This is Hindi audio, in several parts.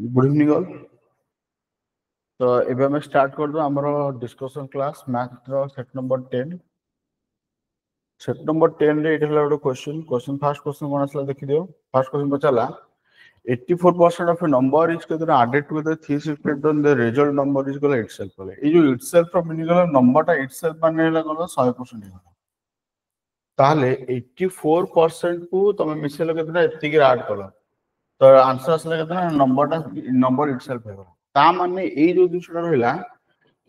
Good evening all. तो एबे हम स्टार्ट कर दो हमरो डिस्कशन क्लास मैथ रो सेट नंबर 10। सेट नंबर 10 रे इटला ଗୋଟେ क्वेश्चन फर्स्ट क्वेश्चन कोन असला देखि दियो। फर्स्ट क्वेश्चन पचाला 84% of a number is together added together 360 then the result number is equal itself बोले ए जो itself रो मीनिंग होला नंबर टा itself माने होला कोन 100% होला ताले 84% को तमे मिसेलो केतना एतिकी ऐड कलो तो आंसर असले केतना नंबर इटसेल्फ हेबो ता माने ए जो जिसटा रहला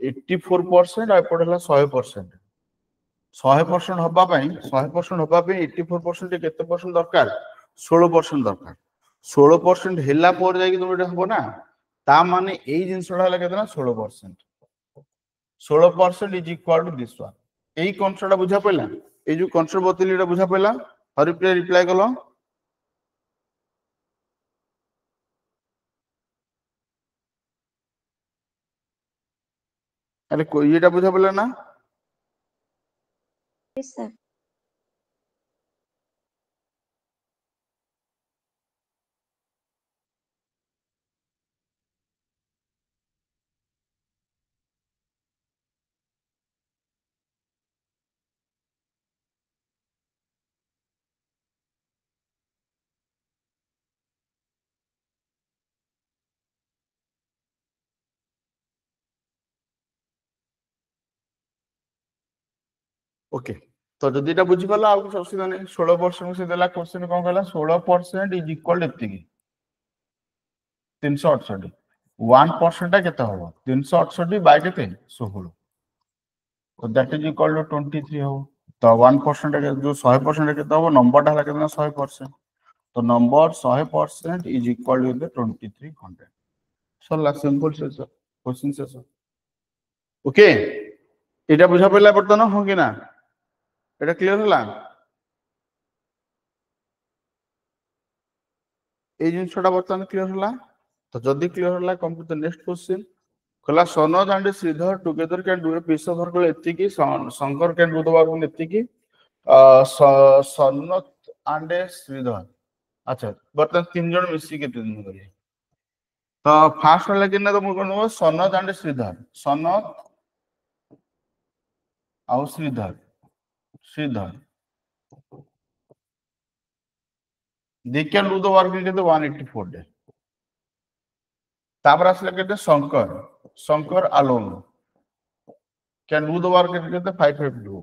84% आ पडला 100% 100% होबा पई 100% होबा पई 84% केते परसेंट दरकार 16% दरकार 16% हेला पर जाई कि तुम हबो ना ता माने ए जिंसटा हला केतना 16% 16% is equal to this one एई कॉन्सेप्ट बुझा पइला ए जो कॉन्सेप्ट बतलीटा बुझा पइला हरि रिप्लाई कलो अरे कोई एटा बुझा पइला ना यस सर ओके तो जदि एटा बुझी पला आ कुछ असुविधा नहीं 16% से देला क्वेश्चन कोन कहला 16% इज इक्वल एतिकी 368 1% केते हो 368 बाय केते 16 तो दैट इज इक्वल टू 23 हो तो 1% के जो 100% केते हो नंबर ढाला केतना 100% तो नंबर 100% इज इक्वल टू 2300 सरला सिंपल से क्वेश्चन से ओके एटा बुझा पला बर्तन हो कि ना एटा क्लियर होला ए जिनसटा बर्तन क्लियर होला तो जदी क्लियर होला come to the next question कला Sanoj and Sridhar together can do a piece of work एतिकी Shankar can do the work एतिकी सनोज एंड श्रीधर अच्छा बर्तन तीन जन मिसी के दिन करिए तो फास्ट वाला किना तो मु कहनो सनोज एंड श्रीधर सनोज और Shridhar they can do the work in the 184 days तापर असले कहते Shankar alone can do the work in the 552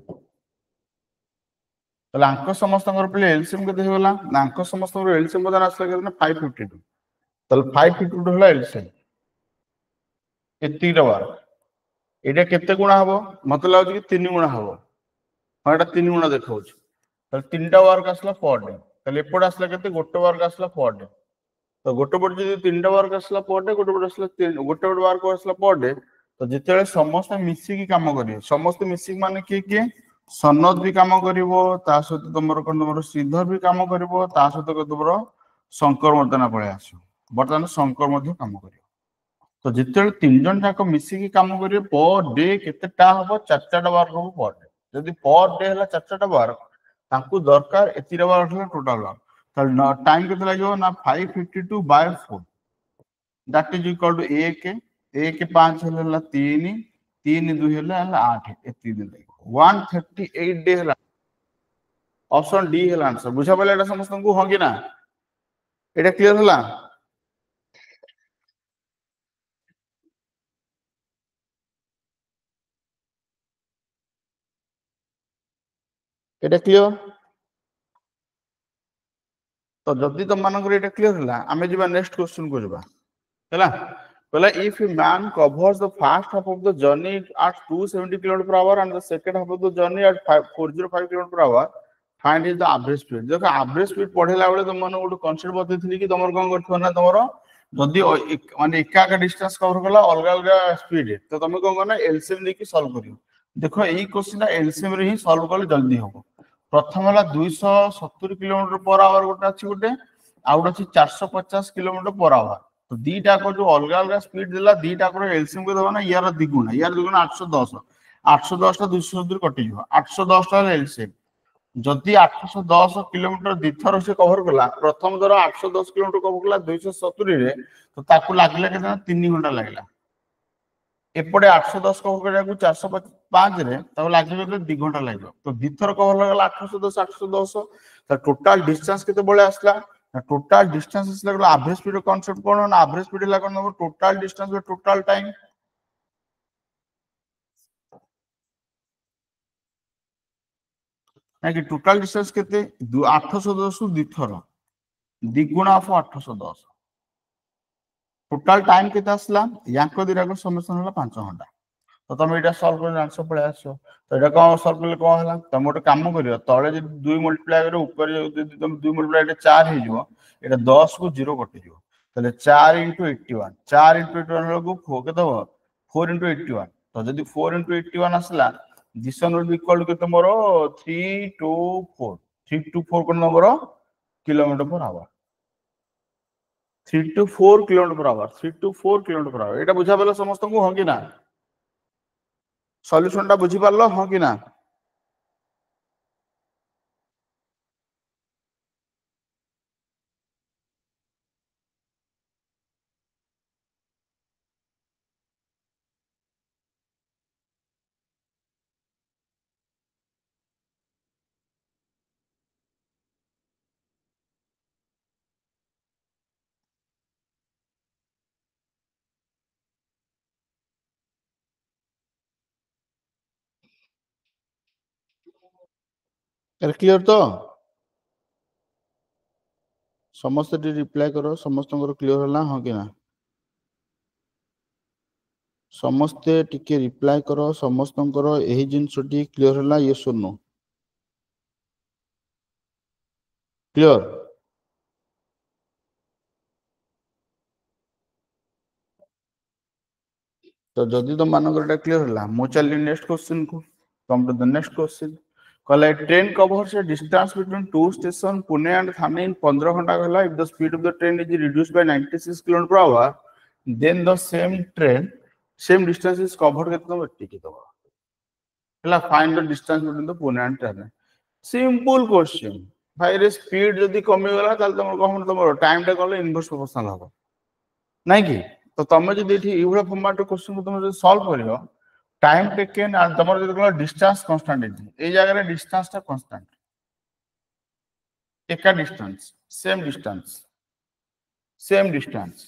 तले अंक समस्तंकर पले एलसीएम केते होला अंक समस्तंकर एलसीएम बदन असले कहते 552 तले 552 होला एलसीएम एतिरा वर्क एटा केते गुणा हबो मत लागो कि 3 गुणा हबो हाटा 3 गुणा देखाउ तले तीनटा वर्क असला पर डे तले एपड असला केते गोटे वर्क असला पर डे तो गोटे पट जदि तीनटा वर्क असला पर डे गोटे पट असला गोटे पट वर्क असला पर डे तो जेतेले समस्त मिसी की काम करिवे समस्त मिसी माने के सनद भी काम करिवो ता सहित तमरो श्रीधर भी काम करिवो ता सहित तमरो शंकर मर्दना पळे आसो बर्तमान शंकर मध्ये काम करिवो तो जेतेले तीन जन जाक मिसी की काम करिवे पर डे केतेटा हबो चारटा वर्क हबो पर डे जदि पर डे हला चारटा वर्क तांकू दरकार एतिरा वर्क हला टोटल वर्क टाइम केते लागो ना 552 by 4 that is equal to 1 5 हला 3 3 2 हला 8 एति दिन लागो 138 डे हला ऑप्शन डी हला आंसर बुझा पले एटा समस्त को हो कि ना एटा क्लियर हला एटा क्लियर तो जदि तुम मानकर एटा क्लियर हला हमें जिबा नेक्स्ट क्वेश्चन को जिबा हला पहला if a man covers the first half of the journey at 270 km/h and the second half of the journey at 405 km/h find is the average speed देखो एवरेज स्पीड पढेला बेले तुम मन गोटे कांसेप्ट बतैथिली कि तुमर कोन करथो ना तुमर जदि माने एका डिस्टेंस कवर कला अलग अलग स्पीड तो तुम कोन करना एलसीएम लेके सॉल्व करियो देखो एई क्वेश्चन एलसीएम रे ही सॉल्व कर जल्दी होबो प्रथम वाला 270 km/h गोटे अछि गोटे आउट अछि 450 km/h तो दीटा को जो अलग अलग स्पीड देला दीटा को एलसीएम को देबा ना यार द्विगुण 810 टा 270 कटि जो 810 टा एलसीएम जदि 810 किलोमीटर दिथर से कवर कला प्रथम दर 810 किलोमीटर कवर कला 270 रे तो ताकू लागले केतना 3 घंटा लागला एपटे 810 कवर करिया को 405 रे ताकू लागले तो 2 घंटा लागलो तो दिथर कवर लागला 810 तो टोटल डिस्टेंस केते बळे आसला टोटल डिस्टेंस आसला एवरेज स्पीड कांसेप्ट कोन ना एवरेज स्पीड ला कोन total distance by total time ना कि टोटल डिस्टेंस केते 810 दिथर द्विगुण ऑफ 810 टोटल टाइम केते आसला याको दिराको समेशन होला 5 घंटा तो तुम एटा सॉल्व कर आंसर पळे आसो तो एटा कोन सॉल्व करले कोन होला तुम ओटे काम करियो तळे जे 2 मल्टीप्लाई करियो ऊपर जे तुम 2 मल्टीप्लाई एटा 4 हे जिवो एटा 10 को 0 कटि जिवो तले 4 * 81 4 * 81 लोगो 4 केते हो 4 * 81 तो जदी 4 * 81 आसला this one will be equal to तमरो 324 324 कोन number kilometre per hour 3 to 4 kilometre per hour 3 to 4 kilometre per hour एटा बुझा पला समस्त को हो कि ना सॉल्यूशन टा बुझी पारलो हो कि ना क्लियर तो समस्त रिप्लाई करो समस्त क्लियर होला हो कि ना समस्ते टिके रिप्लाई करो समस्त यही जिनसटी क्लियर होला यस और नो क्लियर तो जदि तुम मानकर क्लियर होला मु चली नेक्स्ट क्वेश्चन को come to the next question कहला train covers a distance between two station Pune and Thane in 15 घंटा कहला if the speed of the train is reduced by 96 km per hour then the same distance is covered केते तुम एटी दबा कहला find the distance between the Pune and Thane simple question भाई रे स्पीड जदी कमी गला ताल तुम कहम तुम टाइम टा करले इनवर्स प्रोपोर्शनल हो नहीं कि तो तुम जदी एठी इवळा फॉर्मेट क्वेश्चन को तुम सॉल्व करियो टाइम टेकन और तुम जो डिस्टेंस कांस्टेंट ए जगह रे डिस्टेंस टा कांस्टेंट एका डिस्टेंस सेम डिस्टेंस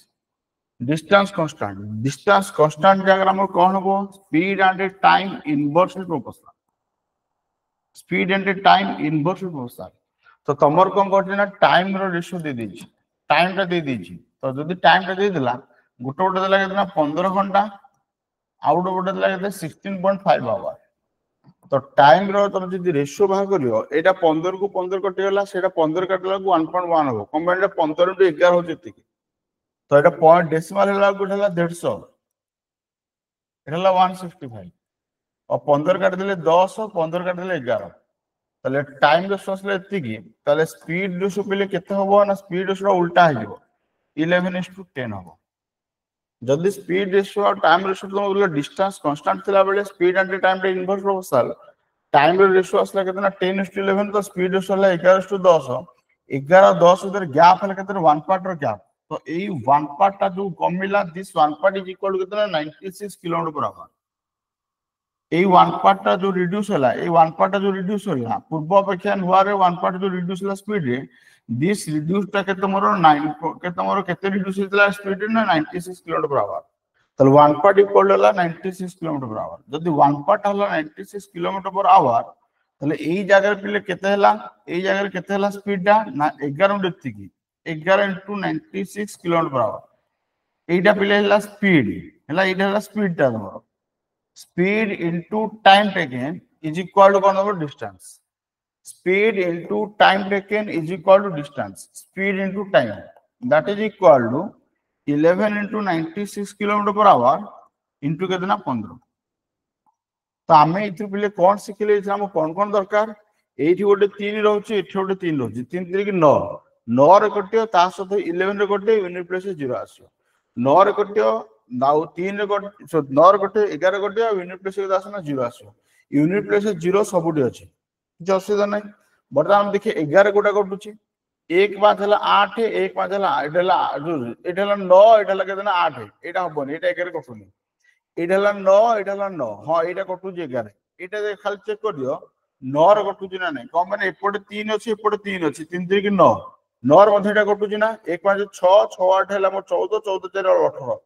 कांस्टेंट जगह हम कोन हो speed and time inversely proportional तो तुमर कोन करछ ना टाइम रो रेशियो दे दीची टाइम टा दे दीची तो जदी टाइम टा दे दिला गोटे गोटे देला केतना 15 घंटा आउट गोटे देला केते 16.5 आवर तो टाइम रो तुम जदी रेशियो बाहर करियो एटा 15 को 15 कटि गला सेटा 15 कटला को 1.1 हो कंबाइंड 15 * 11 हो जति तो एटा पॉइंट डेसिमल हला को हला 150 एटा 165 और 15 काट देले 10 15 काट देले 11 तले टाइम रो सोसले एति की तले स्पीड रेशियो पले केते होबो ना स्पीड रेशियो उल्टा हो जिवो 11:10 होबो जदी स्पीड रेशियो और टाइम रेशियो तुम बोले डिस्टेंस कांस्टेंट थिला बेले स्पीड एंड टाइम रे इनवर्स प्रोपोर्शनल टाइम रे रेशियो असला केतना 10:11 तो स्पीड रेशियो ला 11:10 11:10 उधर गैप हला केतना 1 पार्ट रो गैप तो एई 1 पार्ट ता जो कमिला this 1 part is equal to केतना 96 kilometre per our AE 1 part ता जो रिड्यूस होला एई 1 पार्ट ता जो रिड्यूस होला पूर्व अपेक्षा नुआ रे 1 पार्ट जो रिड्यूस होला स्पीड रे दिस रिड्यूस ता केते मोर 9 केते मोर केते रिड्यूस हितला स्पीड रे ना 96 किलोमीटर पर आवर तल 1 पार्ट इक्वल होला 96 किलोमीटर पर आवर जदी 1 पार्ट होला 96 किलोमीटर पर आवर तले एई जगह पिले केते हला एई जगह केते हला स्पीड दा ना 11 डेप्थ की 11 * 96 किलोमीटर पर आवर एईटा पिले हला स्पीड हला एईटा हला स्पीड ता हमर speed into time taken is equal to one over distance speed into time taken is equal to distance speed into time that is equal to 11 into 96 km per hour into कितना 15 तो आमे इथि पिले कोन सिखले हम कोन दरकार एठी गोटे 3 रहउची एठी गोटे 3 रहउची 3 3 की 9 9 रे कटियो ता सहित 11 रे कटियो यूनिट प्लेस 0 आसियो 9 रे कटियो नाउ 3 रे कट 9 रे कटियो 11 रे कटियो यूनिट प्लेस के आसना 0 आसियो यूनिट प्लेस 0 सबुडी अछि जे असुविधा नै बर्तमान देखिए 11 गोटा कटुची 1 5 हला 8 1 5 हला एटा हला 9 एटा हला केतना 8 एटा हबनी एटा 11 कटुनी एटा हला 9 एटा हला 9 हां एटा कटुची 11 एटा खाली चेक कर दियो 9 रे कटुची ना नहीं कम माने एपटे 3 अछि एपटे 3 अछि 3 3 की 9 9 रे मध्ये एटा कटुची ना 1 5 6 6 8 हला मोर 14 14 4 18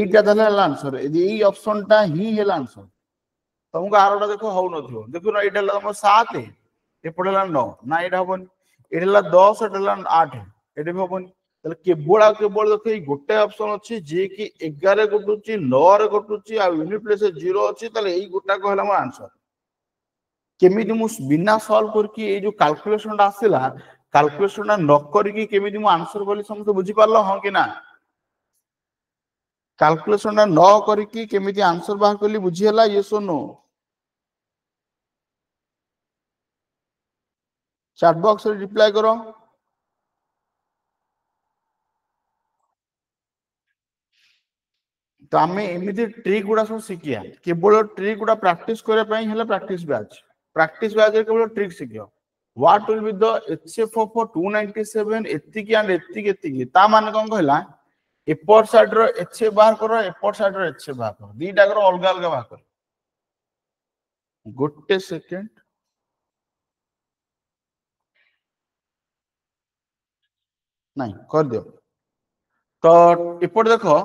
एटा दला आंसर एई ऑप्शन टा ही हेला आंसर तुमको आरोटा देखो हो नथियो देखो ना एटा हम 7 एपटे 9 ना एटा हबन एटा 10 एटा 8 एटा भी हबन तले केवल देखो ई गोटे ऑप्शन अछि जे कि 11 कटुची 9 रे कटुची आ यूनिट प्लेस 0 अछि तले एई गोटा को हला हमर आंसर केमिति मु बिना सॉल्व करके ए जो कैलकुलेशन आसीला कैलकुलेशन न करके केमिति मु आंसर बोली समस्त बुझी पारलो हां कि ना कैलकुलेशन न करके केमिति आंसर बाहर करली बुझी हला यस और नो चैट बॉक्स रे रिप्लाई करो तो आमे एमिति ट्रिक गुडा सब सिकिया केवल ट्रिक गुडा प्रैक्टिस करे पई हला प्रैक्टिस बैच रे केवल ट्रिक सिकियो what will be the HF of 297 एतिकी एंड एतिकी ता माने कोन कहला एपर साइड रो एचएफ बाहर करो एपर साइड रो एचएफ बाहर करो दीटा करो अलग अलग बाहर करो गोटे सेकंड नहीं कर दियो तो एपट देखो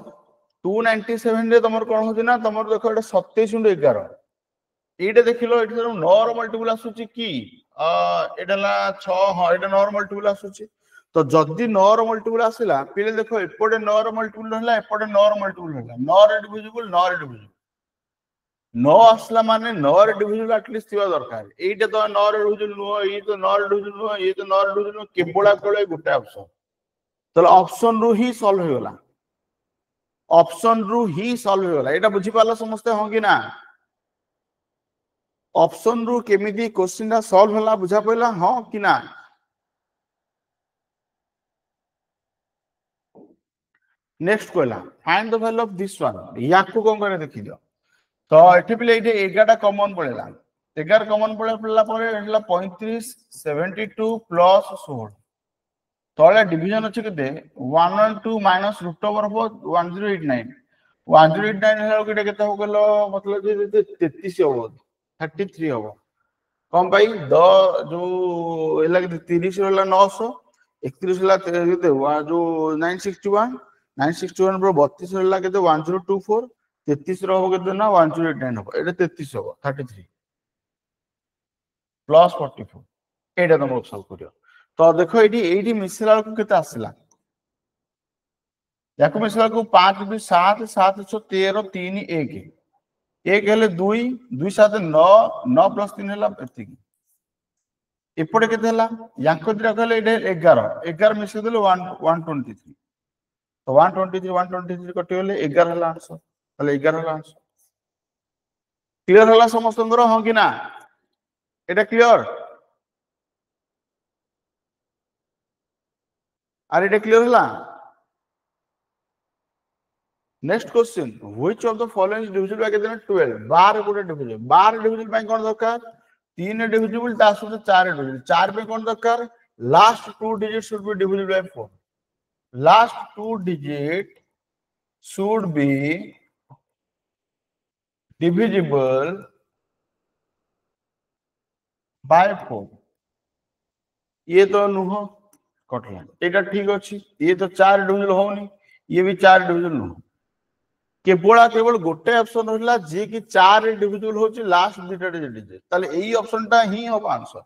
297 रे तमर कोन होची ना तमर देखो एटा 27 * 11 एटा देखिलो एटा 9 रो मल्टीपल आसुची की एटा ला 6 हां एटा 9 रो मल्टीपल आसुची तो जदी 9 रो मल्टीपल आसिला पिले देखो एपटे 9 रो मल्टीपल होला एपटे 9 रो मल्टीपल होला 9 रे डिविजिबल 9 रे डिविजिबल 9 आसला माने 9 रे डिविजिबल एटलीस्ट थिबा दरकार एटा तो 9 रे डिविजिबल नुहो ए तो 9 रे डिविजिबल नुहो ए तो 9 रे डिविजिबल केबोला कोले गुटे ऑप्शन तो ऑप्शन रु ही सॉल्व हो गला ऑप्शन रु ही सॉल्व हो गला एटा बुझी पाला समस्त हो कि ना ऑप्शन रु केमिति क्वेश्चन दा सॉल्व होला बुझा पइला हां कि ना नेक्स्ट कहला find the value of this one याकू कोन करे देखि दियो तो एठी पिले एठी 11 टा कॉमन पड़ेला 11 कॉमन पड़ला परे एला 35 72 प्लस 16 तळे डिवीजन अछि केते 112 माइनस रूट ओवर हो 1089 1089 हेलो केते केते हो गेलो मतलब जे 33 हो 33 हो कम भाई द जो एला के 30 होला 900 31 होला केते जो 961 961 पर 32 होला केते 1024 33 रो हो केते ना 1089 हो एटा 33 हो 33 प्लस 44 एटा तुम सॉल्व करियो तो देखो एटी मिसला को केते आसिला याको मिसला को 5 2 7 7 6 13 3 1 1 हेले 2 2 7 9 9 प्लस 3 हला एतिकी एपटे केते हला याको दिरा कहले एटे 11 11 मिसे देले 123 तो 123 कटि गेले 11 हला आंसर हले 11 हला आंसर क्लियर हला समस्तंगर हो कि ना एटा क्लियर आर एटा क्लियर हला next question which of the following divisible by केते 12 12 गोटे डिविजिबल 12 डिविजिबल बाय कोन दरकार 3 डिविजिबल ता सो 4 डिविजिबल 4 पे कोन दरकार last 2 digit should be divisible by 4 last 2 digit should be divisible by 4 ये तो नुह कटला एटा ठीक अछि ये तो 4 डिविजन होनी ये भी 4 डिविजन नुह केवल गोटे ऑप्शन होला जे कि 4 डिविजिबल होची लास्ट दुटा डिजिट ताले एई ऑप्शन टा ही हो आंसर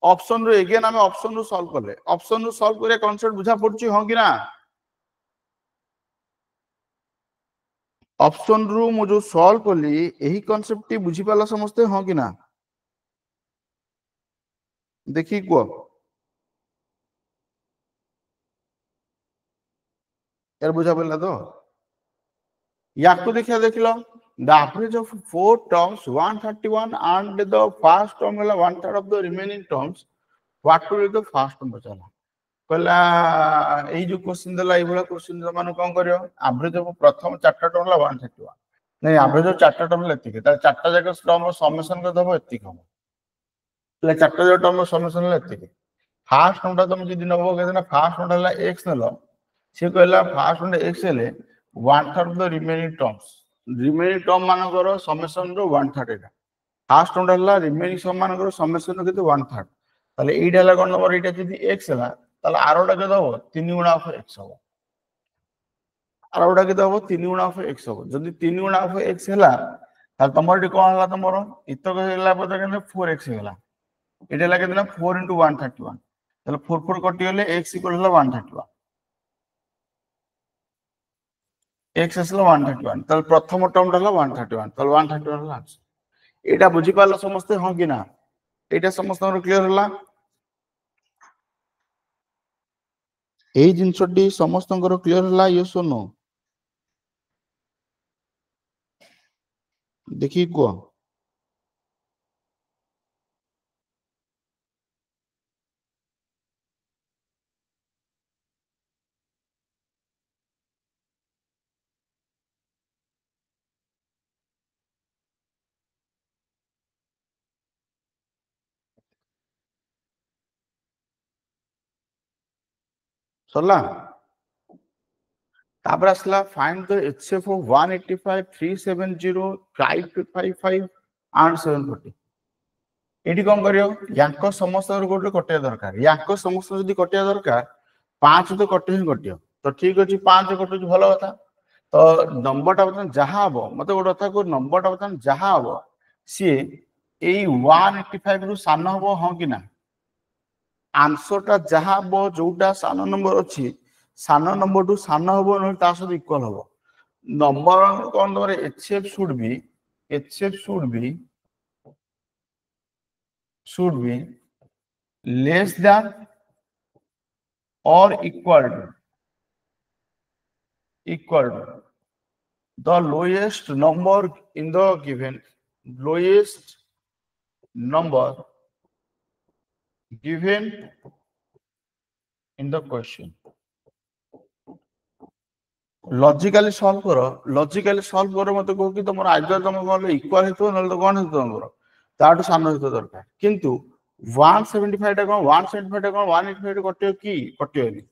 ऑप्शन रो अगेन हम ऑप्शन रो सॉल्व करले ऑप्शन रो सॉल्व करे कांसेप्ट बुझा पड़ची हो कि ना ऑप्शन रु मु जो सॉल्व करली एही कांसेप्ट टी बुझी पाला समझते हो कि ना देखी को यार बुझा पड़ला तो याको देखिया देखलो the average of 4 terms 131 and the first term हला 1/3 of the remaining terms what will be the first term बचला कहला एही जो क्वेश्चन देला एही भला क्वेश्चन माने कोन करियो एवरेज ऑफ प्रथम चारटा टर्म हला 131 नहीं एवरेज ऑफ चारटा टर्म लेती के ता चारटा जगह टर्म समेशन कर दबो एती हम তাহলে চারটা যে টর্ম সমেশন হলো এতিকি ফার্স্ট টর্মটা তুমি যদি নব কেতে না ফার্স্ট টর্মটা হলো x নেল সে কইলা ফার্স্ট টর্মটা x হেলে 1/3 অফ দ রিমেনিং টর্ম সমেশন র 1/3 এটা ফার্স্ট টর্মটা হলো রিমেনিং সম মানকৰ সমেশন র কিন্তু 1/3 তাহলে এইটা হলো কোন নম্বর এটা যদি x ହେଲା তাহলে আরোটা কে দাও 3 গুণা অফ x হবে আরোটা কে দাও 3 গুণা অফ x হবে যদি 3 গুণা অফ x ହେଲା তাহলে তোমার এটি কোন হলা তোমার ইতক ହେଲା পরে কেন 4x ହେଲା এটা লাগে দিলাম 4 into 131 তাহলে 4 4 কটি হলে x ইকুয়াল হলো 131 x আসলে 131 তাহলে প্রথম টার্মটা হলো 131 তাহলে 131 হলো আনসার এটা বুঝি পারলো সমস্ত হ্যাঁ কি না এটা সমস্তଙ୍କର ক্লিয়ার ହେଲା এই জিনিসটি সমস্তଙ୍କର ক্লিয়ার ହେଲା ইয়েস অর নো দেখি କୁହ ସରିଲା ତାପରେ ଆସିଲା find the HCF of 185 370 555 and 740 ଏଠି କଣ କରିବ ୟାଙ୍କ ସମସ୍ତଙ୍କର ଗୋଟେ କଟିବା ଦରକାର ୟାଙ୍କ ସମସ୍ତ ଯଦି କଟିବା ଦରକାର 5 ତ କଟି ହିଁ କଟିବ ତ ଠିକ ଅଛି 5 କଟୁଛି ଭଲ କଥା ତ ନମ୍ବରଟା ବର୍ତ୍ତମାନ ଯାହା ହବ ମତେ ଗୋଟେ କଥା କହୁ ନମ୍ବରଟା ବର୍ତ୍ତମାନ ଯାହା ହବ ସିଏ ଏଇ 185 ରୁ ସାନ ହବ ହଁ କି ନା ଆନ୍ସରଟା ଯାହା ହବ ଯୋଉଟା ସାନ ନମ୍ବର ଅଛି ସାନ ନମ୍ବରଠୁ ସାନ ହବ ନହେଲେ ତା ସହିତ ଇକ୍ୱାଲ ହବ ନମ୍ବର କଣ ତମର HCF should be less than or equal to the lowest number in the given in the question logically solve करो मत कहो कि तुम आइदर तुम कौन इक्वल हेतु न तो कौन हेतु तुमरो ताटू सामने हेतु दरकार किंतु 175 टा कौन 175 टा कौन 185 कटियो की कटियोनी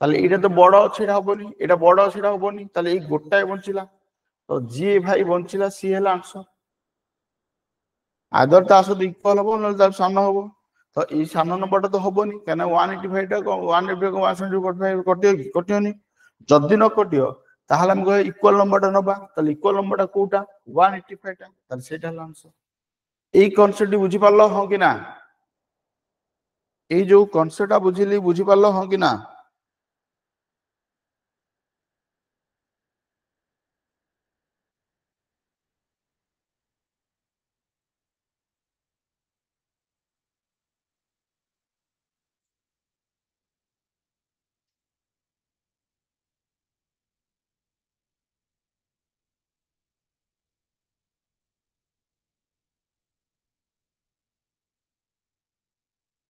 ताले एटा तो बड़ अछि एटा होबनी एटा बड़ अछि एटा होबनी ताले ए गोटाय बंचिला तो जी भाई बंचिला सी हैला आंसर आइदर ता सो इक्वल होबो न ता सामने होबो तो ई सामने नंबर तो होबनी केना 185 टा 185 को 175 कटियोनी যদি ন কটিও তাহলে আমি কই ইকুয়াল নম্বরটা নবা তাহলে ইকুয়াল নম্বরটা কোটা 185 টা তাহলে সেটা হলো आंसर এই কনসেপ্টটি বুঝি পারলো হ্যাঁ কি না এই যে কনসেপ্টটা বুঝিলি বুঝি পারলো হ্যাঁ কি না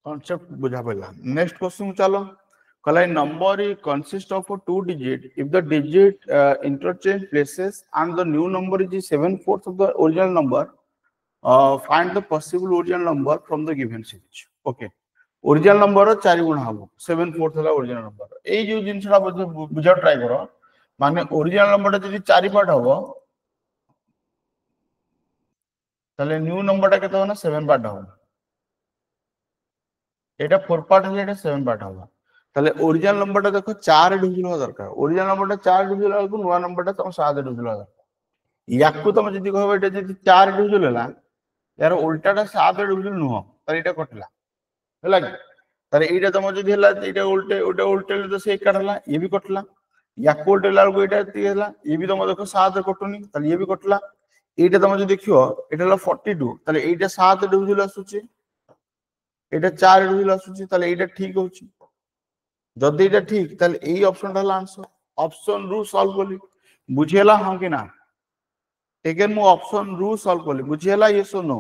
कॉन्सेप्ट बुझा पड़ला नेक्स्ट क्वेश्चन चलो कहला number consist of 2 digit if the digit interchange places and the new number is 7/4 of the original number find the possible original number from the given series okay original number 4 गुणा हबो 7/4 होला original number এই যে জিনিসটা বুঝা ট্রাই করো মানে original number যদি 4 পার্ট হবো তাহলে নিউ নাম্বারটা কত হবে না 7 পার্ট হবে এটা 4 পার্ট হলে এটা 7 পার্ট হবে তাহলে অরিজিনাল নাম্বারটা দেখো 4 ডিভিজন হওয়া দরকার অরিজিনাল নাম্বারটা 4 ডিভিজন হওয়ার নয়া নাম্বারটা তোমার 7 ডিভিজন হওয়া দরকার ইয়াকু তুমি যদি কহবে এটা যদি 4 ডিভিজন ହେଲା यार উল্টাটা 7 ডিভিজন নুহ তাহলে এটা কটলা ହେଲା কি তাহলে এইটা তোমার যদি ହେଲା এটা উল্টে ওটা উল্টে তো সেই কাটলা ये भी কটলা ইয়াকু উল্টেলা বেলକୁ এটা তি ହେଲା ये भी তোমার দেখো 7 কটুনি তাহলে ये भी কটলা এইটা তুমি যদি দেখিও এটা হলো 42 তাহলে এইটা 7 ডিভিজন আসুচি এটা 4 ডিভিজন আসুচি তাহলে এইটা ঠিক হচ্ছে যদি এটা ঠিক তাহলে এই অপশনটা হলো आंसर অপশন রু সলভ কলি বুঝিলা হ্যাঁ কি না এগেন মু অপশন রু সলভ কলি বুঝিলা ইয়েস অর নো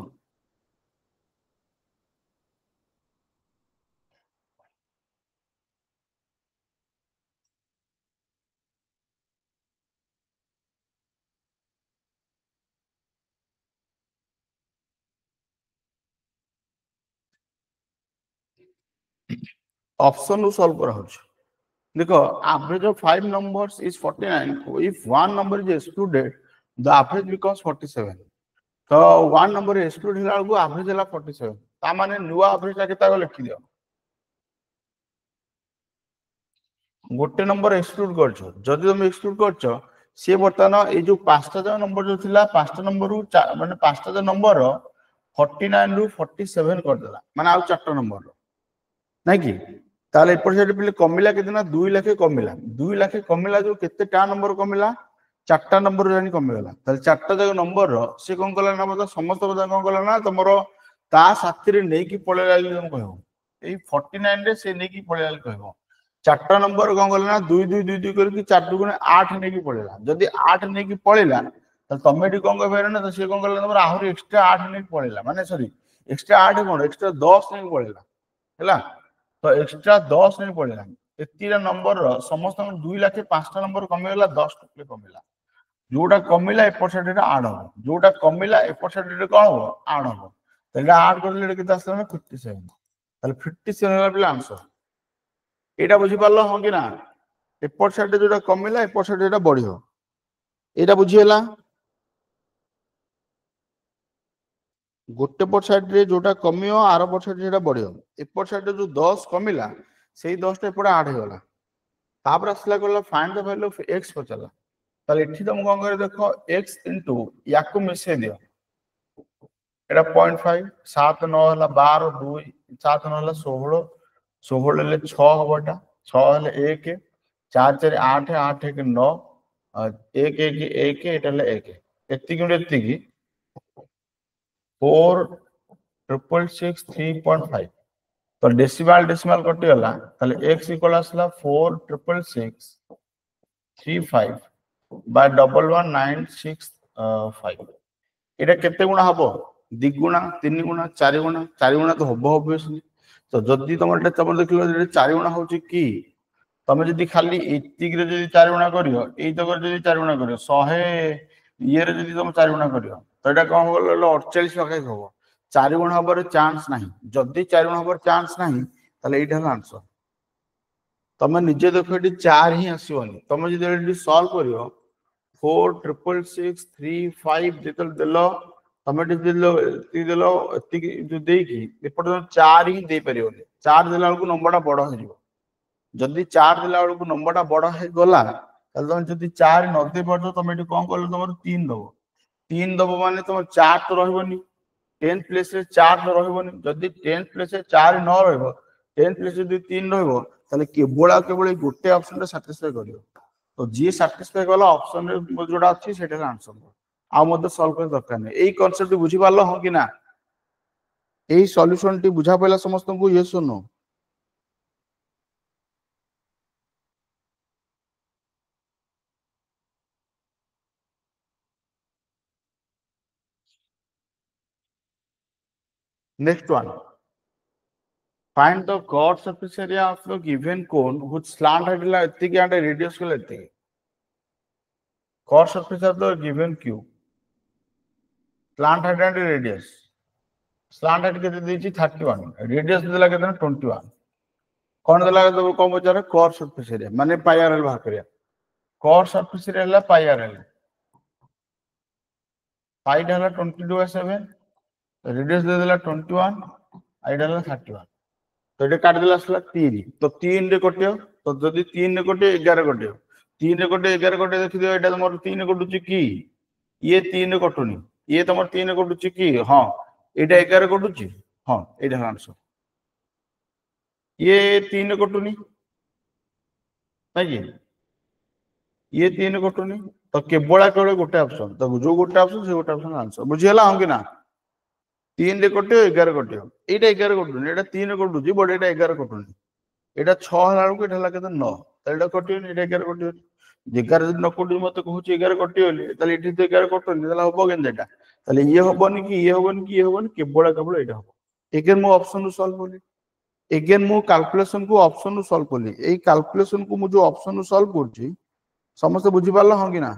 ऑप्शन रू सॉल्व करा होछ देखो average of 5 numbers is 49 if one number is excluded the average becomes 47 तो one number exclude होला को average होला 47 ता माने नुवा average ता केता लिखि दियो गोटे नंबर एक्सक्लूड करछो जदि तुम एक्सक्लूड करछो से बर्तमान ए जो पांचटा जो नंबर जो थिला पांचटा नंबर रु माने पांचटा जो नंबर 49 रु 47 कर देला माने आ चारटा नंबर नै कि ताले एपर साइड पे कमिला केतना 2 लाख कमिला 2 लाख कमिला जो केते टा नंबर कमिला चारटा नंबर जानी कमी गला ताले चारटा जो नंबर से कोन कला ना मतलब समस्त बदा कोन कला ना तमरो ता साथी रे नै कि पळेला तुम कहबो ए 49 रे से नै कि पळेला कहबो चारटा नंबर कोन कला ना 2 2 2 2 करके 4 2 गुणे 8 नै कि पळेला जदी 8 नै कि पळेला त तमेडी कोन कहबेर ना त से कोन कला तमरो आहुरी एक्स्ट्रा 8 नै कि पळेला माने सॉरी एक्स्ट्रा 8 कोन एक्स्ट्रा 10 नै कि पळेला हैला तो एक्स्ट्रा 10 नहीं पड़ेगा एतिरा नंबर समस्त 2 लाख 5टा नंबर कमिला 10 टके कमिला जोटा कमिला ए परसेंटेज ऐड हो जोटा कमिला ए परसेंटेज कोन हो ऐड हो तेला ऐड करले एटा किता आसला 57 ताले 57 वाला पिला आंसर एटा बुझी पारलो हो कि ना ए परसेंटेज जोटा कमिला ए परसेंटेज एटा बढ़ियो एटा बुझी हला गोटे परसेंट रे जोटा कमियो आरो परसेंट जेटा बढ़ियो ए परसेंट जो 10 कमिला सेही 10 टा एपडा ऐड हो गला तापर आसला गला find the value of x पचला ताले एठी तुम कोन करे देखो x इनटू याकू मिसे दियो एटा 0.5 7 9 हला 12 2 7 9 हला 16 16 ले 6 हबटा 6 हले 1 4 4 8 8 1 9 1 1 1 एटा ले 1 एत्ती गुणे एत्ती की 4 ट्रिपल 6 3.5 तो डेसिमल डेसिमल कटि गला ताले x इक्वल आसला 4 ट्रिपल 6 35 बाय 11965 एटा केते गुणा हबो द्विगुणा तीन गुणा चार गुणा तो हबो ऑब्वियसली तो जदी तमर देखिलो जे चार गुणा होची की तमे जदी खाली एतिक रे जदी चार गुणा करियो एई तकर जदी चार गुणा करियो 100 ये रे जदी तम चार गुणा करियो तो एटा कोन होलो 48 लखे हबो चार गुणा हबर चांस नाही जदी चार गुणा हबर चांस नाही ताले एटा हला आंसर तमे निजे देखो एटी 4 ही आसीबनी तमे जदी एटी सॉल्व करियो 4 ट्रिपल 6 3 5 जेतल देलो तमे एटी देलो एति जो देकी एपट 4 ही दे परियोनी 4 देला को नंबरटा बड़ हो जिवो जदी 4 देला को नंबरटा बड़ हे गला तले तमे जदी 4 न दे परतो तमे एटी कोन करलो तमर 3 दबो 3 दबो माने तम 4 तो रहबनी 10 प्लेस रे 4 तो रहबनी जदी 10 प्लेस रे 4 न रहबो 10 प्लेस रे 3 रहबो ताले केवल गोटे ऑप्शन रे सैटिस्फाई करियो तो जी सैटिस्फाई वाला ऑप्शन रे जोड़ा अछि सेटा आंसर आ मते सॉल्व कर दरकार नै एई कांसेप्ट बुझी पारलो हो कि ना एई सॉल्यूशन टी बुझा पयला समस्त को यस और no next one find the chord surface area of the given cone whose slant height is एतिकी and radius को एतिकी chord surface of the given cube slant height and radius slant height केते देछि 31 radius देला केते 21 कोन देला तो कोन बचारे chord surface area माने पाई आरएल बाहर करिया chord surface area हला पाई आरएल पाई हला 22/7 radius दे देला 21 आइडा हला 31 तो ये काट देला असला 3 तो 3 रे कटियो तो जदी 3 रे कटियो 11 कटियो 3 रे कटियो 11 कटियो देखि दियो एटा मोर 3 रे कटुची की ये 3 रे कटुनी ये तमर 3 रे कटुची की हां एटा 11 कटुची हां एटा आंसर ये 3 रे कटुनी नाइ ये 3 रे कटुनी तो केवल गोटे ऑप्शन तो जो गोटे ऑप्शन से गोटे ऑप्शन आंसर बुझी हला हम कि ना 3 रे कटियो 11 कटियो एटा 11 कटुनी एटा 3 रे कटुची बट एटा 11 कटुनी एटा 6 हला को एटा हला केते 9 एटा कटियो एटा 11 कटियो 11 जदी न कटु मते कहूची 11 कटियो ताले एठी तो 11 कटुनी ताले हबो केन एटा ताले ये हबोनी कि ये हबोनी कि ये हबोनी केवल एटा हबो एगेन मो ऑप्शन नु सॉल्व होली एगेन मो कैलकुलेशन को ऑप्शन नु सॉल्व होली एई कैलकुलेशन को मु जो ऑप्शन नु सॉल्व करची समस्त बुझी पारला हां कि ना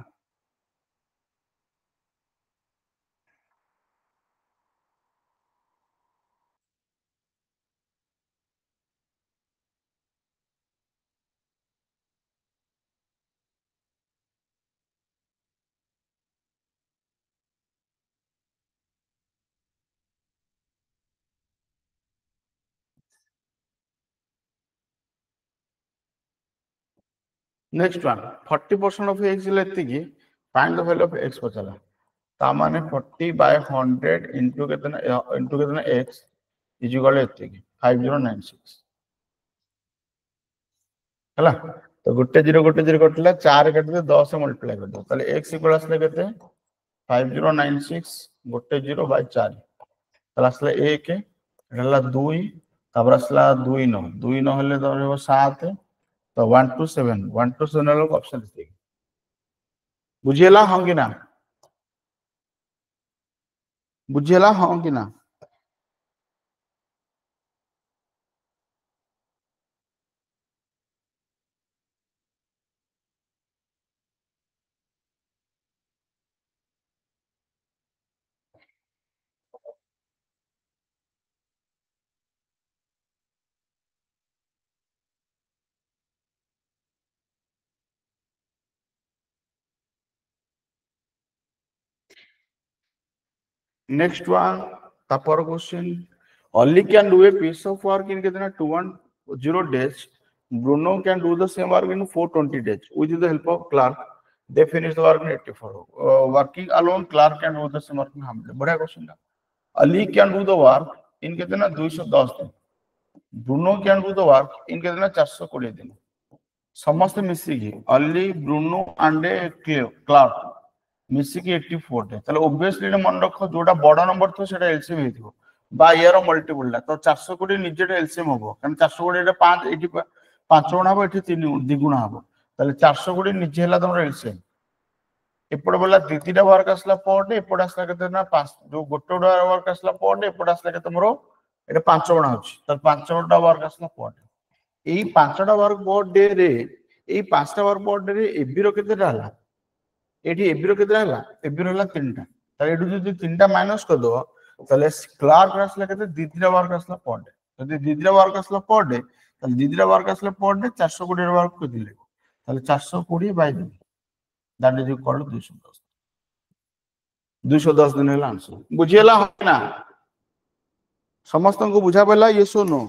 नेक्स्ट वन 40% ऑफ x लेती की find the value of x पचला ता माने 40/100 इनटू कितना x इज इक्वल एती की 5096 हला तो गोटे जीरो कटला 4 काटि 10 मल्टीप्लाई कर दो ताले x इक्वल आसले केते 5096 गोटे 0 बाय 4 ताले आसले 1 एला 2 तापर आसला 2 9 हेले तो रहबो 7 तो 127 वाला ऑप्शन दे बुझियला हां कि ना बुझियला हां कि ना नेक्स्ट वन तापर question Ollie can do a piece of work in कितना 210 days. Bruno can do the same work in 420 days. With the help of Clark, they finish the work in 84. Working alone, Clark can do the same work in 100. बड़ा क्वेश्चन था. Ali can do the work in कितना 210 दिन. Bruno can do the work in कितना 420 दिन. समस्त मिसिकी Ollie, Bruno and Clark मिसिकी 84 day. ताले obviously ने मन रखो जोटा बड़ा नंबर तो सेटा एलसीएम हेतिबो. बा यार मल्टीपल ला तो 420 निजेटे एलसीएम होबो कारण 420 एटा 5 एटी 5 गुणा होबो एटी 3 द्विगुण होबो ताले 420 निजे हला तमरो एलसीएम एपड बोला दितिटा वर्क आसला पर डे एपड आसला केते ना 5 जो गोटोडा वर्क आसला पर डे एपड आसला केते तमरो एटा 5 गुणा होछि त 5टा वर्क आसला पर डे एई 5टा वर्क पर डे रे एई 5टा वर्क पर डे रे एबी रो केतेटा हला एठी एबी रो केतेटा हला एबी रो हला 3टा ताले एठु जदि 3टा माइनस कर दो তাহলে ক্লার্ক আসলে কত দ্বিতীয় ওয়ার্ক আসলে पर डे যদি দ্বিতীয় ওয়ার্ক আসলে पर डे তাহলে দ্বিতীয় ওয়ার্ক আসলে पर डे 420 এর ওয়ার্ক কত দিলে তাহলে 420 by 2 that is equal to 210 210 দিন হলো आंसर বুঝিলা হয় না সমস্তଙ୍କୁ বুঝা পাইলা yes or no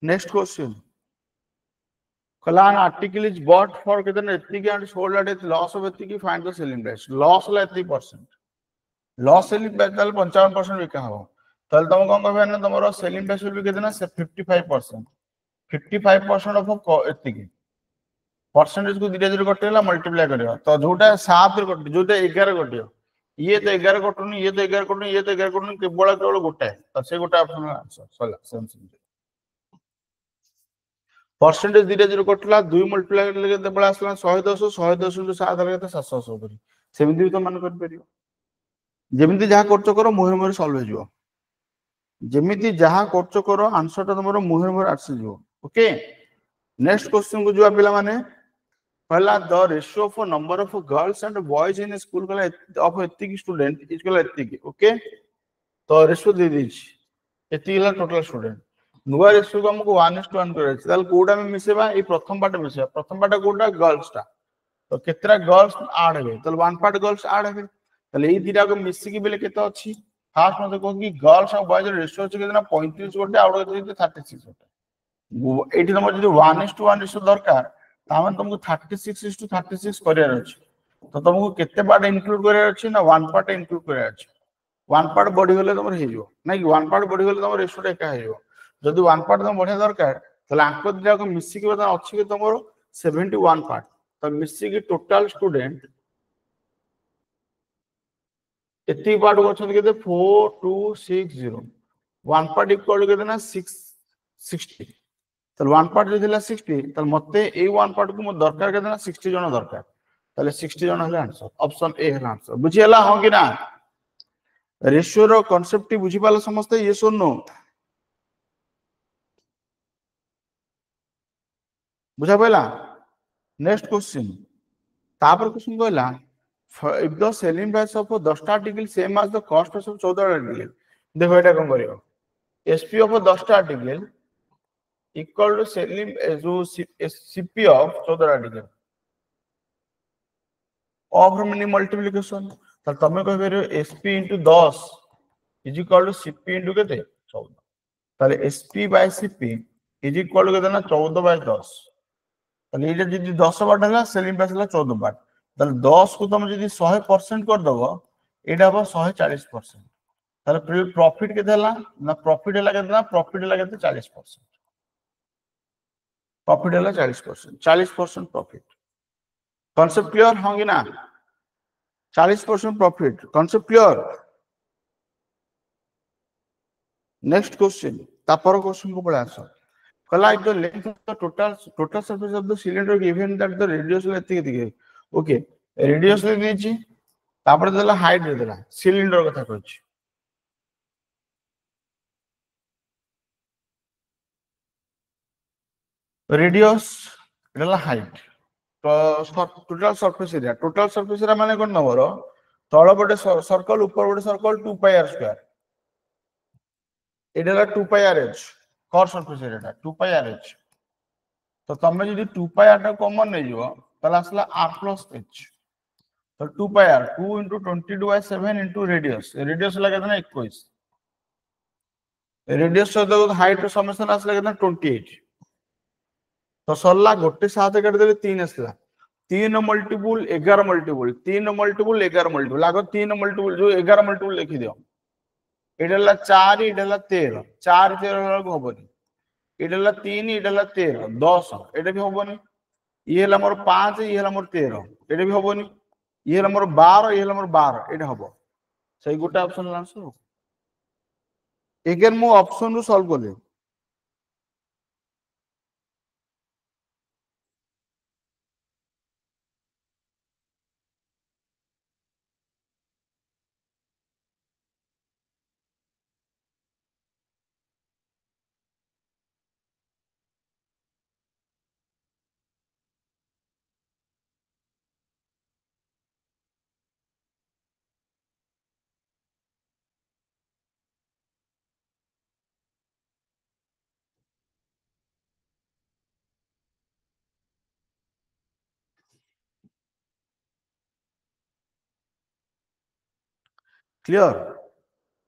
next question An article is bought for कितना एतिकी and sold at a loss of एतिकी find the selling price loss La 80% loss selling price ताले 55% बिका हो ताले तुम कोन कहबे ना तमरो selling price will be कितना 55% 55% of एतिकी परसेंटेज को धीरे धीरे कटेला मल्टीप्लाई करियो तो जोटा 7 रे कटे जोटा 11 कटियो ये तो 11 कटुनी ये तो 11 कटुनी ये तो 11 कटुनी केवल गोटे तो से गोटे ऑप्शन आंसर सला सेम परसेंटेज धीरे धीरे कटला 2 मल्टीप्लाई करले केते बळा आसला 110 110 into 7 रे केते 700 करी सेमिति भी तो मान कर परियो जेमिति जहा खर्च करो मुहे मुहे सॉल्व हो जिवो जेमिति जहा खर्च करो आंसर त तमरो मुहे मुहे आसी जिवो ओके नेक्स्ट क्वेश्चन को जुआ पिला माने पहला the ratio of number of girls and boys in school कला ऑफ एतिकी स्टूडेंट इज कला एतिकी ओके तो रेशियो दे दिछि एतिकी ला टोटल स्टूडेंट नुवा रेशियो को हमको 1:1 करे ताल कोडा में मिसेबा ए प्रथम पार्ट मिसेबा प्रथम पार्ट कोडा गर्ल्स टा तो केतरा गर्ल्स ऐड हेबे ताल वन पार्ट गर्ल्स ऐड हेबे ताल ए दिटा को मिसी की बेले केते अछि फास्ट मते को कि गर्ल्स और बॉयज रेशियो अछि केतना 35 गोटे आउट होते 36 गोटे एठी नंबर जदि 1:1 रेशियो दरकार तामन तुमको 36:36 करियर अछि तो तुमको केते पार्ट इंक्लूड करियर अछि ना वन पार्ट इंक्लूड करियर अछि वन पार्ट बॉडी होले तमर हेजो नै वन पार्ट बॉडी होले तमर रेशियो एका हेजो जदि वन पार्ट तुम बढ़िया दरकार ताले आंक दिया को मिसी के बता अछि के तमरो 71 पार्ट तो मिसी के टोटल स्टूडेंट एती पार्ट को केते 4260 वन पार्ट इक्वल केते ना 660 तो वन पार्ट जे दिला 60 तो मते ए वन पार्ट को म दरकार केते ना 60 जन दरकार ताले 60 जन हला आंसर ऑप्शन ए हला आंसर बुझियला हो कि ना रेशियो रो कांसेप्ट बुझि पाला समस्त यस और नो बुझा पाइला नेक्स्ट क्वेश्चन तापर क्वेश्चन कहला if the selling price of 10 article same as the cost of 14 article देखो एटा कोन करियो SP of 10 article equal to सेलिम जो CP of 14 degree of meaning multiplication तो तुम कह पार SP into 10 is equal to CP into के 14 তাহলে SP by CP is equal to কেতে না 14 বাই 10 তাহলে এটা যদি 10 বাট হলা সেলিং প্রাইস হলা 14 বাট তাহলে 10 কু তুমি যদি 100% করে দেবো এটা হবে 140% তাহলে প্রফিট কেতে হলা না প্রফিট হলা কেতে না প্রফিট হলা কেতে 40% প্রফিট হলা 40% প্রফিট কনসেপ্ট ক্লিয়ার হঙ্গি না 40% profit concept clear next question तापर क्वेश्चन को पढ़ा आसो कला is the length of the total surface of the cylinder given that the radius लेते के ओके रेडियस ले दीची तापर देला हाइट दे देला सिलेंडर कथा कहछ रेडियस देला हाइट तो टोटल सरफेस एरिया माने कोन नंबर तळ बटे सर्कल ऊपर बटे सर्कल 2 पाई r स्क्वायर এটা 2 পাই আর h কর সারফেস এরিয়াটা 2 পাই আর h তো তুমি যদি 2 পাই r টা কমন নেই যাও তাহলে আসলে r প্লাস h তো 2 পাই r 2 * 22/7 * রেডিয়াস লাগে না 21 রেডিয়াস সହିତ হাইট ର সমেশন আসলে কেন 28 তো সরলা গোটে সাথে কাটি দেলে 3 আসলা 3 मल्टीपल 11 मल्टीपल 3 मल्टीपल 11 मल्टीपल आगो 3 मल्टीपल जो 11 मल्टीपल लिखि दियो इडला 4 इडला 13 4 13 को होबनी इडला 3 इडला 13 10 एटा भी होबनी ये हला मोर 5 ये हला मोर 13 एटा भी होबनी ये हला मोर 12 ये हला मोर 12 एटा होबो सही गोटा ऑप्शन आंसर अगेन मो ऑप्शन रो सॉल्व करले clear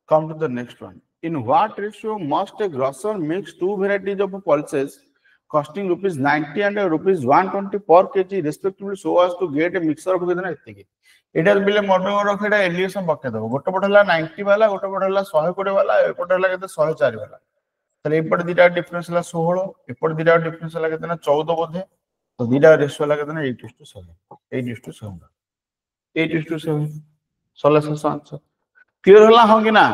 come to the next one in what ratio must a grocer mix two varieties of pulses costing rupees 90 and rupees 120 per kg respectively so as to get a mixture of कितना इतने एटा बिले मोटे रखेटा एलिएशन पक्के दबो गोटे पट हला 90 वाला गोटे पट हला 120 वाला एपट हला केते 104 वाला तले एपट दिटा डिफरेंस हला 16 एपट दिटा डिफरेंस हला केते ना 14 बोधे तो दिटा रेशियो हला केते ना 8:7 8:7 सॉल्यूशन आंसर क्लियर हला हो कि ना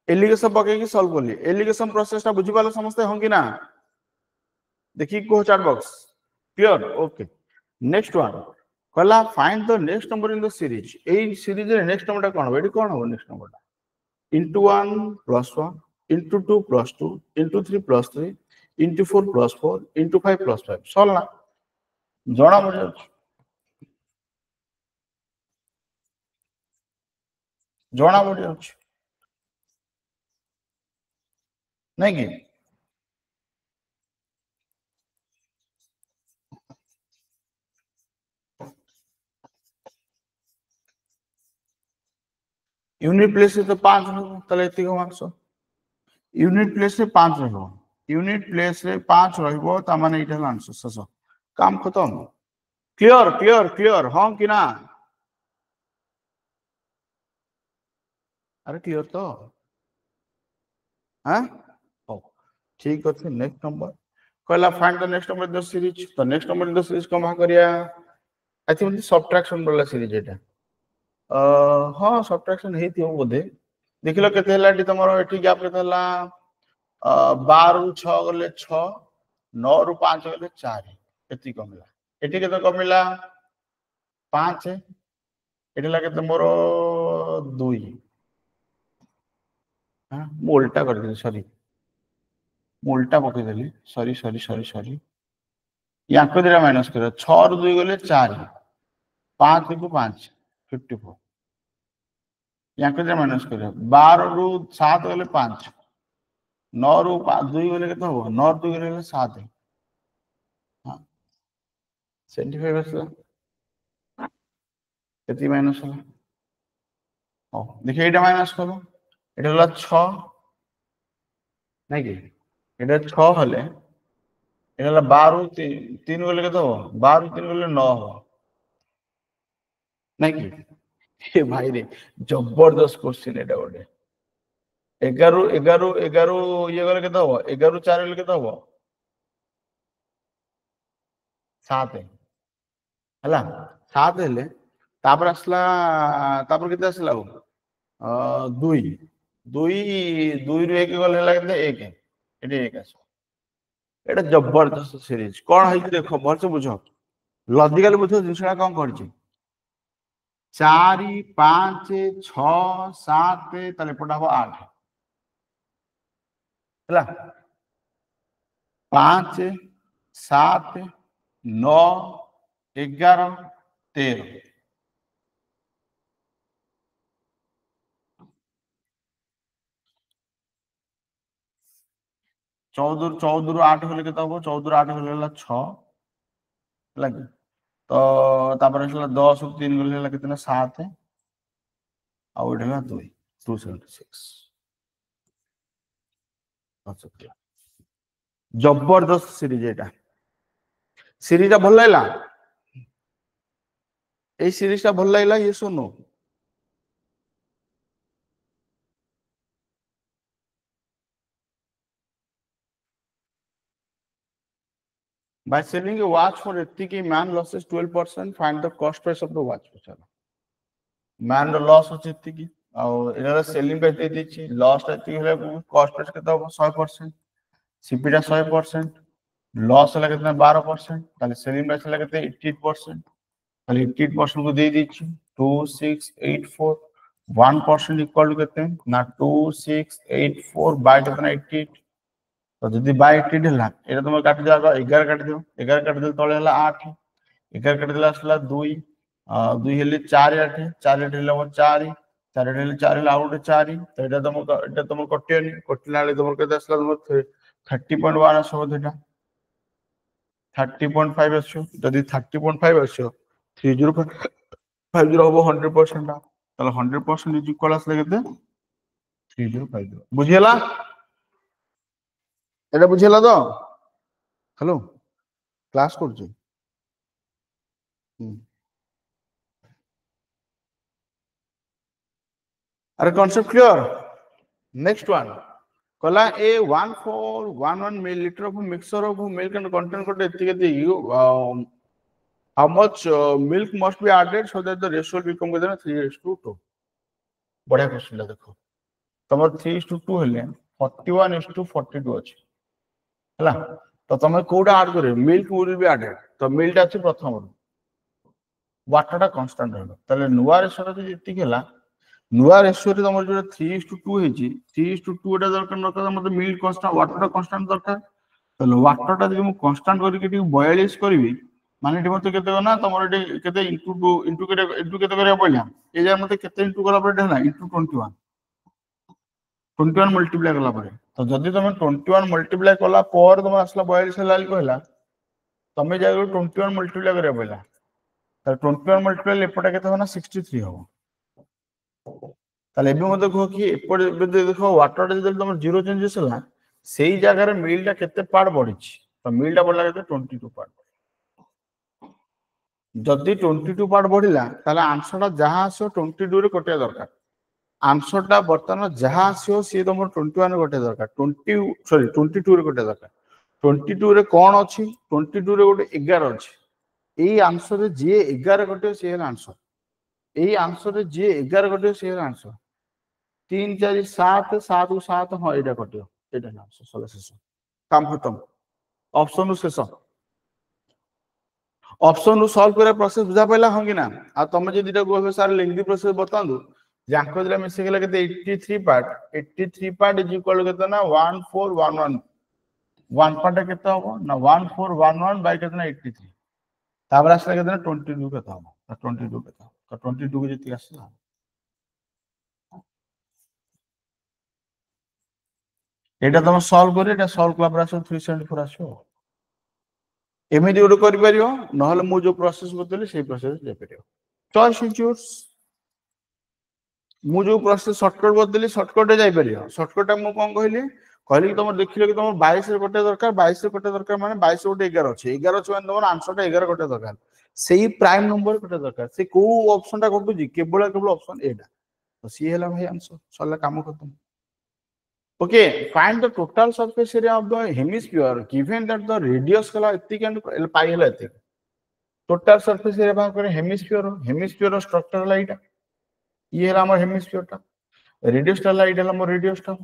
एलिगेशन पके की सॉल्व करली एलिगेशन प्रोसेस ता बुझी पालो समझते हो कि ना देखि को chat box clear okay next one कहला find the next number in the series ए सीरीज रे नेक्स्ट नंबर कोन हो एडी कोन हो नेक्स्ट नंबर ता into 1 plus 1 into 2 plus 2 into 3 plus 3 into 4 plus 4 into 5 plus 5 solve ना जणा पड़ जणा पड़ नहीं कि यूनिट प्लेस से तो 5 रहबो तले एति को मार्क्स यूनिट प्लेस से 5 रहबो यूनिट प्लेस से 5 रहबो त माने इटा आंसर सस काम खत्म क्लियर क्लियर क्लियर हां कि ना अरे क्लियर तो हां ओ ठीक अछि नेक्स्ट नंबर कहला find the next number in the series तो next number in the series कमा करिया आई थिंक सब्ट्रैक्शन वाला सीरीज एटा हाँ सब्ट्रैक्शन हे थियो बोधे देखिलो केते हला टी तमरो एठी गैप केते हला 12 रु 6 गले 6 9 रु 5 गले 4 एति कमिला एठी केते कमिला 5 एठी ला केते मोर 2 हां मु उल्टा कर देली सॉरी मु उल्टा पके देली सॉरी सॉरी सॉरी सॉरी या को देरा माइनस कर 6 रु 2 गले 4 5 को 5 54 या को देरा माइनस कर 12 रु 7 गले 5 नौ रु 2 गले केते हबो 9 2 गले 7 हां 75 आसला केती माइनस होला हो देखिए एटा माइनस करो एटा होला 6 नै कि एटा 6 हले एटा होला 12 रु 3 गले केते हबो 12 रु 3 गले 9 हबो नै कि ए भाई रे जबरदस्त क्वेश्चन एटा गोटे 11 11 11 ये गले केते हबो 11 रु 4 गले केते हबो 7 हला 7 हेले तापर आसला तापर केते आसला हो 2 2 2 रु 1 गले हला केते 1 एटे 1 आस एटा जबरदस्त सीरीज कोन है देखो भर से बुझो लॉजिकली बुझो जिनसला कोन करछि 4 5 6 7 तले पटा हो 8 हला 5 7 9 11 13 14 रु 8 होले केते हबो 14 रु 8 होले 6 लगे तो तापर हला 10 रु 3 गले हला केतना 7 आ ओडे हला 2 276 अच्छा जबरदस्त सीरीज एटा सीरीज भल लागला ए सीरीज भल लागला ये सुनो by selling a watch for एतिकी man losses 12% find the cost price of the watch चलो man रो लॉस होची एतिकी आ एरा सेलिंग पे दे दिछि लॉस एतिकी हेले कॉस्ट प्राइस केता 100% सीपीटा 100% लॉस हला केतना 12% ताले सेलिंग प्राइस हला केते 88% ताले 88% को दे दिछि 2684 1% इक्वल टू केते ना 2684 बाय केतना 88 तो जदि बाय 88 हला एटा तुम काटि जाबा 11 काटि दियो 11 काटि दियो तळे हला 8 11 काटि दिला असला 2 2 हेले 4 8 4 8 हेले 4 4 8 हेले 4 हेले आउट 4 तो एटा तुम कटियनी कटिला हले तुम केते असला तुम 30.1 असो देटा 30.5 असो जदि 30.5 असो 3050 हो 100% ताले 100% इज इक्वल असले केते 3050 बुझियला এটা বুঝিলা তো হ্যালো ক্লাস করছো আরে কনসেপ্ট ক্লিয়ার নেক্সট ওয়ান কলা এ 1411 milliliter of mixture of milk and content cot A এতিকে the how much milk must be added so that the ratio will become 3:2 বড়িয়া কোশ্চেনটা দেখো তোমার 3:2 হলে 41:42 আছে হলা তো তুমি কোডা আড করে মিল্ক উইল বি আডেড তো মিল্কটা আছে প্রথম ওয়াটারটা কনস্ট্যান্ট হলো তাহলে নুয়া রেশিওটা যদি এতিক হেলা নুয়া রেশিওতে তোমার যেটা 3:2 হইছি 3:2 এটা দরকার নকরা মতে মিল্ক কনস্ট্যান্ট ওয়াটারটা কনস্ট্যান্ট দরকার তাহলে ওয়াটারটা যদি মু কনস্ট্যান্ট করি কি 42 করবি মানে এটি মতে কেতে না তোমার এটি কেতে ইনটু কেতে করিয়া পড়লা এই যার মতে কেতে ইনটু করা পড়ে না ইনটু 21 মল্টিপ্লাই কলা পরে তো যদি তুমি 21 মল্টিপ্লাই কলা পর তোমার আসলা 42 হেলা কইলা তুমি যাই 21 মল্টিপ্লাই করিয়া পড়লা তাহলে 21 মল্টিপ্লাই এপটা কেতে হবে না 63 হবে তাহলে এবে মধ্যে কহ কি এপটে দেখো ওয়াটারটা যদি তোমার জিরো চেঞ্জেস হলা সেই জায়গায় মিলটা কেতে পার্ট বড়িছি তো মিলটা বড়লা কেতে 22 পার্ট যদি 22 পার্ট বড়িলা তাহলে আনসারটা যাহা আসো 22 রে কটিয়া দরকার আনসারটা বর্তমান যাহা আসো সি তোমার 21 রে কটিয়া দরকার 22 রে কটিয়া দরকার 22 রে কোন ଅଛି 22 রে গোটে 11 ଅଛି এই আনসারে যে 11 কটিও সে হল আনসার এই আনসারে যে 11 কটিও সে হল আনসার 3 4 7 7 7 ହଁ ଏଇଟା କଟିବ ଏଇଟା ନା ସଲା ଶେଷ କାମ ଖତମ ଅପସନ ରୁ ଶେଷ ଅପସନ ରୁ ସଲ୍ଭ କରିବା ପ୍ରୋସେସ ବୁଝା ପାଇଲା ହଁ କି ନା ଆଉ ତମେ ଯଦି ଏଟା କହିବ ସାର୍ ଲେಂಥি ପ୍ରୋସେସ ବତାନ୍ତୁ ଯାଙ୍କ ଦିଟା ମିଶି ଗଲା କେତେ 83 ପାର୍ଟ ଇଜ ଇକ୍ୱାଲ କେତେ ନା 1411 1 ପାର୍ଟ କେତେ হ'ব ନା 1411 ବାଇ କେତେ ନା 83 ତାପରେ ଆସିଲା କେତେ ନା 22 କେତେ ହେବ 22 କେତେ ତ 22 କୁ ଯେତିକି ଆସିଲା एटा तुम सॉल्व करी एटा सॉल्व क्लब रासो 374 आसो एमिति गुड करि परियो नहले मु जो प्रोसेस बतले सेही प्रोसेस जे परियो चॉइस इज योर्स मु जो प्रोसेस शॉर्टकट बतले शॉर्टकट रे जाई परियो शॉर्टकट मु कोन कहली कहली कि तुम देखिलो कि तुम 22 रे कोटे दरकार 22 रे कोटे दरकार माने 22 कोटे 11 अछि 11 अछि माने तुम आंसर टा 11 कोटे दरकार सेही प्राइम नंबर कोटे दरकार से को ऑप्शन टा कोटु जी केवल ऑप्शन एटा तो सी हैला भाई आंसर सल्ला काम खत्म okay find the total surface area of the hemisphere given that the radius kala etik and pi hela etik total surface area bha kare hemisphere structure la ita ye hela amar hemisphere ta radius ta la ita hela amar radius ta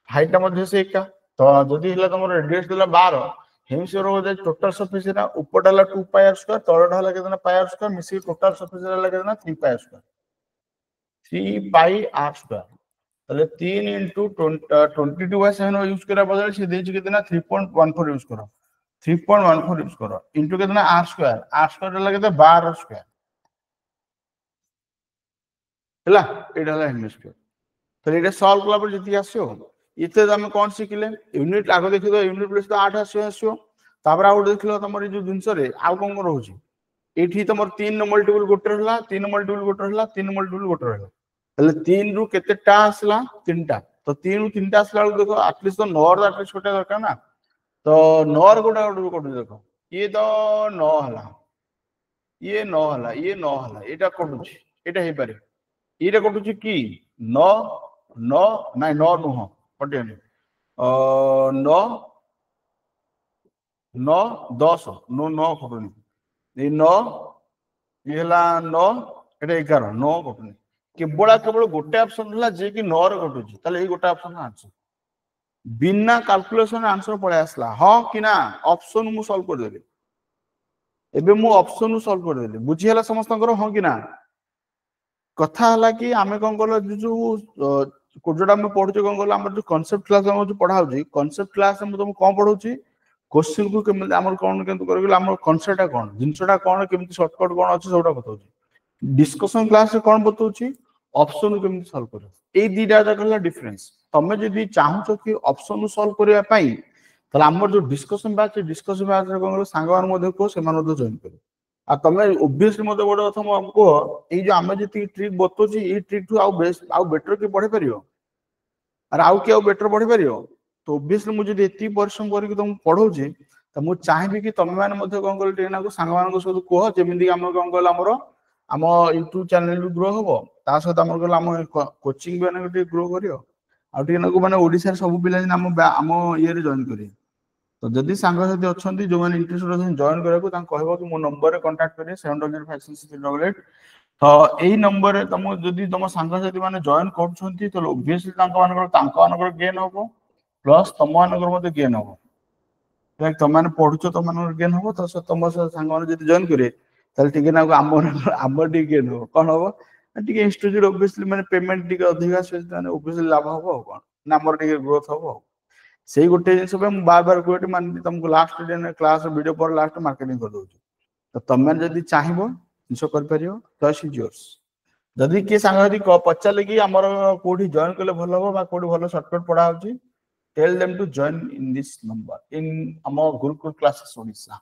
height ta madhya se eka to jodi hela tomar radius dela 12 hemisphere ho jay total surface area upper ta la 2 pi r square tole ta hela ketna pi r square misi total surface area la ketna 3 pi r square 3 pi r square তাহলে 3 into 22/7 यूज करा बदले से देछि कितना 3.14 यूज करो 3.14 यूज करो इनटू कितना r स्क्वायर लगे तो 12 स्क्वायर हला एटा हला हेमिस्फीयर तो एटा सॉल्व कला पर जति आसियो इते हम कोन सिखिले यूनिट आगो देखि तो यूनिट प्लस तो 8 आसियो तापर आउट देखिलो तमर जो जिंस रे आउ कोन रहउची एठी तमर 3 मल्टीपल गोटर हला 3 मल्टीपल गोटर हला 3 मल्टीपल गोटर हला એટલે 3 रु केतेटा आसला 3टा तो 3 रु 3टा आसला देखो एटलीस्ट तो 9 र एटलीस्ट छोटा दरकार ना तो 9 र गोटा कोड देखो ये तो 9 हला ये 9 हला ये 9 हला एटा कोडुची एटा हे पारे एटा कोडुची की 9 9 नाही 9 नु हो पटे 9 9 10 नो 9 कोडुनी ये 9 ये हला 9 एटा 11 9 कोडुनी केवल गोटे ऑप्शन हला जे कि 9 रे घटुची ताले ए गोटे ऑप्शन आंसर बिना कैलकुलेशन आंसर पळे आसला हां कि ना ऑप्शन मु सॉल्व कर देले एबे मु ऑप्शन सॉल्व कर देले बुझी हला समस्त कर हां कि ना कथा हला कि आमे कोन करलो जो कोजोडा में पढुचे कोन करलो हमर जो कांसेप्ट क्लास हम जो पढाउची कांसेप्ट क्लास में तुम कोन पढौची क्वेश्चन को केम हमर कोन केंतु करगला हमर कांसेप्टटा कोन जिंसटा कोन केमति शॉर्टकट कोन अछि सोडा बताउची डिस्कशन क्लास रे कोन बताउची ऑप्शन केमति सॉल्व करो ए दीटा जाकला डिफरेंस तमे जदी चाहू कि ऑप्शन सॉल्व करिया पई तले हमर जो डिस्कशन बैच रे कोन सांगवान मध्ये को से मान मध्ये जॉइन करो आ तमे ऑब्वियसली मध्ये बडो कथा म हमको ए जो हम जति ट्रिक बतोची ए ट्रिक टू आउ बेटर के पढे परियो अरे आउ के आउ बेटर पढे परियो तो ऑब्वियसली मु जदी एती परिश्रम करी कि तुम पढौची त मु चाहेबी कि तमे मान मध्ये कोन करले टेना को सांगवान को सब को जेमिति हम कोन करला हमरो आम यूट्यूब चैनल ग्रो हम ता सहित आम कोचिंग भी ग्रो कर माने ओडिसा सब पिला आम ये जॉइन करें तो जदि सांगसाथी अच्छा जो मैंने इंटरेस्ट अच्छे जॉइन करा कह कि मो नंबर कांटेक्ट करें 7056 तो यही नंबर तुम जदि तुम सांगसाथी मैंने जॉइन कर तो ओबियसली गेन हम प्लस तुम मान गेन हम तुम मैंने पढ़ुच तुम गेन हम तो तुम सांग मैंने जॉइन करे ताले टिके ना आम टिके नो कौन हम टिके इंस्टीट्यूट ऑब्वियसली माने पेमेंट टिके अधिका से माने ऑब्वियसली लाभ हो कोन ना हमर टिके ग्रोथ हो सेही गोटे जिंस पे बार बार कोटे मान तुमको लास्ट दिन क्लास वीडियो पर लास्ट मार्केटिंग कर दउ तो तमे जदी चाहिबो जिंस कर परियो चॉइस इज योर्स जदी के सांगहरी को पचाले कि हमर कोठी जॉइन करले भलो हो बा कोठी भलो शॉर्टकट पढ़ा होची tell them to join in this number in हम Gurukul classes Odisha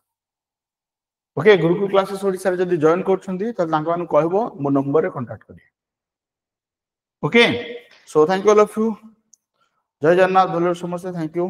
okay Gurukul classes Odisha जदी जॉइन करछंती त तांका मानु कहबो मो नंबर रे कांटेक्ट करी okay so thank you all of you जय जगन्नाथ भलो समस्त थैंक यू